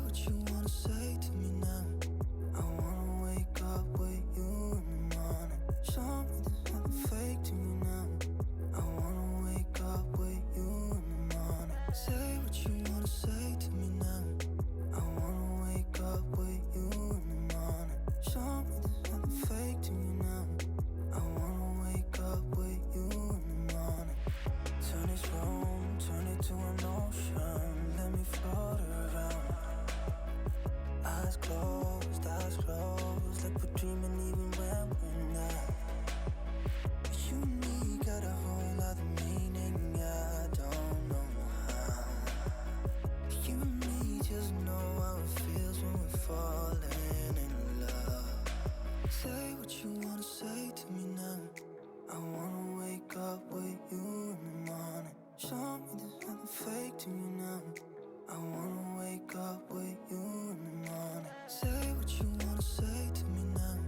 what you wanna say to me now. I wanna wake up with you in the morning. Show me there's nothing fake to me now. I wanna wake up with you in the morning. Say what you wanna say to me now. I wanna wake up with you in the morning. Show me there's nothing fake to me now. I wanna wake up with you in the morning. Turn this room, turn it to an ocean. Let me float around. Eyes closed, like we're dreaming even when we're not. You and me got a whole other meaning, I don't know how. You and me just know how it feels when we're falling in love. Say what you wanna say to me now. I wanna wake up with you in the morning. Show me there's nothing fake to me now. I wanna wake up with you in the morning. Say what you wanna say to me now.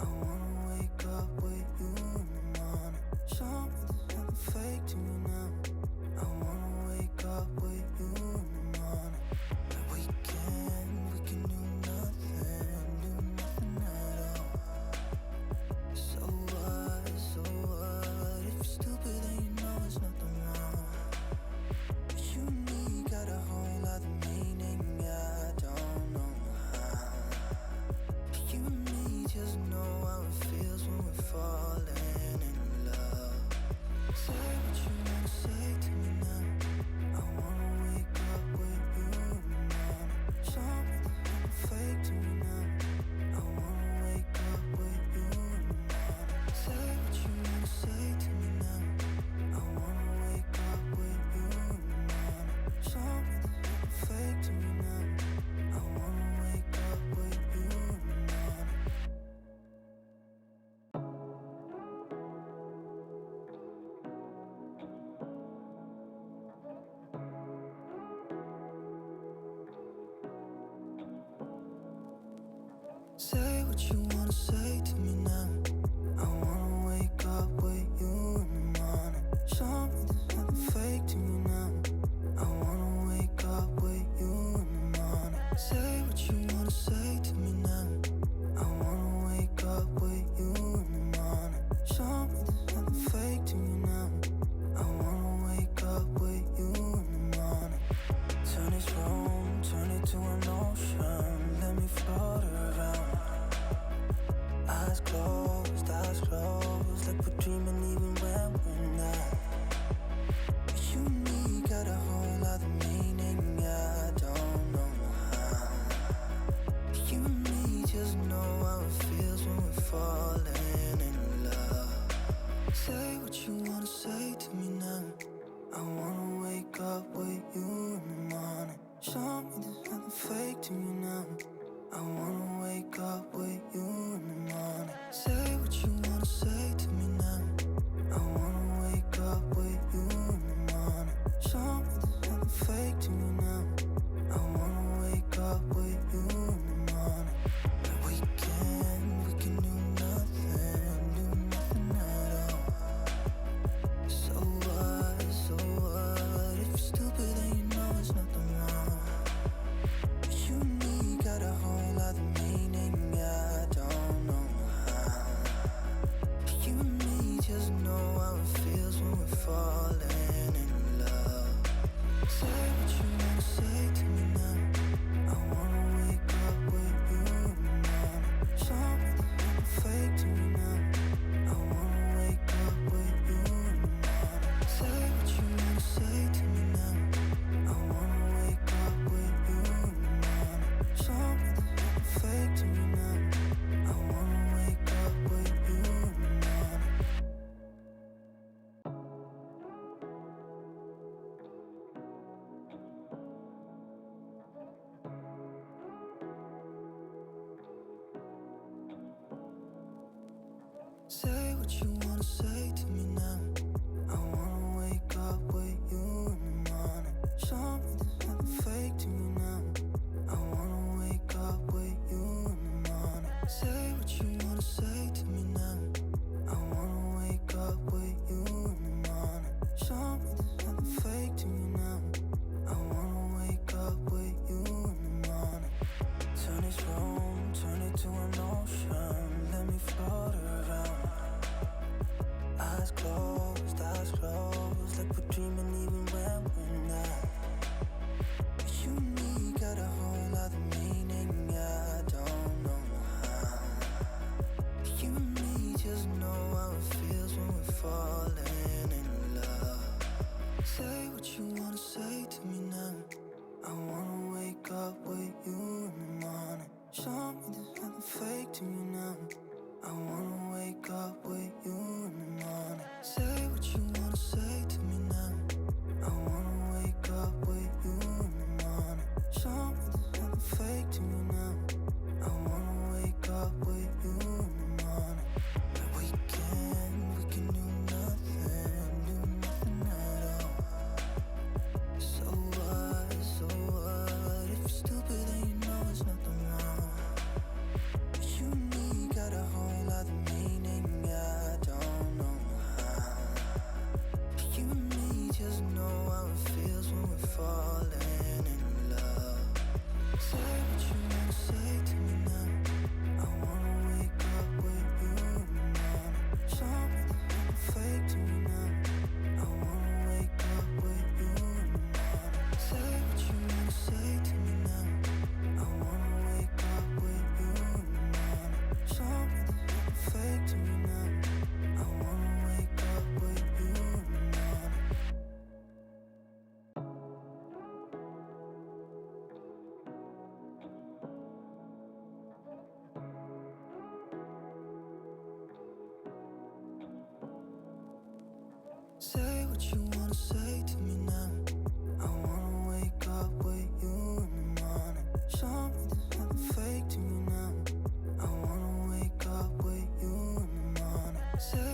I wanna wake up with you in the morning. Show me there's nothing fake to me now. I wanna wake up with you in the morning. Like we can do nothing at all. So what, if you're stupid then you know there's nothing wrong. But you and me got a whole other meaning, I don't know how. You and me just know how it feels when we're falling in love. Say what you wanna say to me now. I wanna wake up with you in the morning. Show me there's nothing fake to me now. I wanna wake up with you in the morning. Say what you wanna say to me now. I wanna wake up with you in the morning. Show me there's nothing fake to me now. I wanna wake up with you in the morning. Say what you wanna say to me now. I wanna wake up with you in the morning. Show me there's nothing fake to me now. I wanna wake up with you in the morning. Say what you wanna say to me now. I wanna wake up with you in the morning. Show me there's nothing fake to me now. I wanna wake up with you in the morning. Turn this room, turn it to an ocean. Let me float around. Eyes closed, like we're dreaming even when we're not. But you and me got a whole other meaning, I don't know how. You and me just know how it feels when we're falling in love. Say what you wanna say to me now. I wanna wake up with you in the morning. Show me there's nothing fake to me now. I wanna wake up with you in the morning. Say what you wanna say to me now. I wanna wake up with you in the morning. Show me there's nothing fake to me now. I wanna wake up with you in the morning. Like we can do nothing at all. So what, if you're stupid then you know there's nothing wrong. But you and me got a whole other meaning, I don't know how. You and me just know how it feels when we're falling in love. Say what you wanna say to me now. I wanna wake up with you in the morning. Show me there's nothing fake to me now. I wanna wake up with you in the morning. Say what you wanna say to me now. I wanna wake up with you in the morning. Show me there's nothing fake to me now. I wanna wake up with you in the morning. Say what you wanna say to me now. I wanna wake up with you in the morning. Show me there's nothing fake to me now. I wanna wake up with you in the morning. Say what you wanna say to me now. I wanna wake up with you in the morning. Show me there's nothing fake to me now. I wanna wake up with you in the morning. something fake to me now. I wanna wake up with you in the morning. Say what you wanna say to me now. I wanna wake up with you in the morning. Show me there's nothing fake to me now. I wanna wake up with you in the morning. We can do nothing at all. So what? If you're stupid, then you know it's nothing wrong. You and me got a whole other meaning, I don't know how. You and me just know how it feels when we're falling in love. Say what you wanna say to me now. I wanna wake up with you in the morning. Show me there's nothing fake to me now. I wanna wake up with you in the morning. Say what you wanna say to me now. I wanna wake up with you in the morning. Show me there's nothing fake to me now. I wanna wake up with you in the morning. Say what you wanna say to me now. I wanna wake up with you in the morning. Show me there's nothing fake to me now. I wanna wake up with you in the morning. Say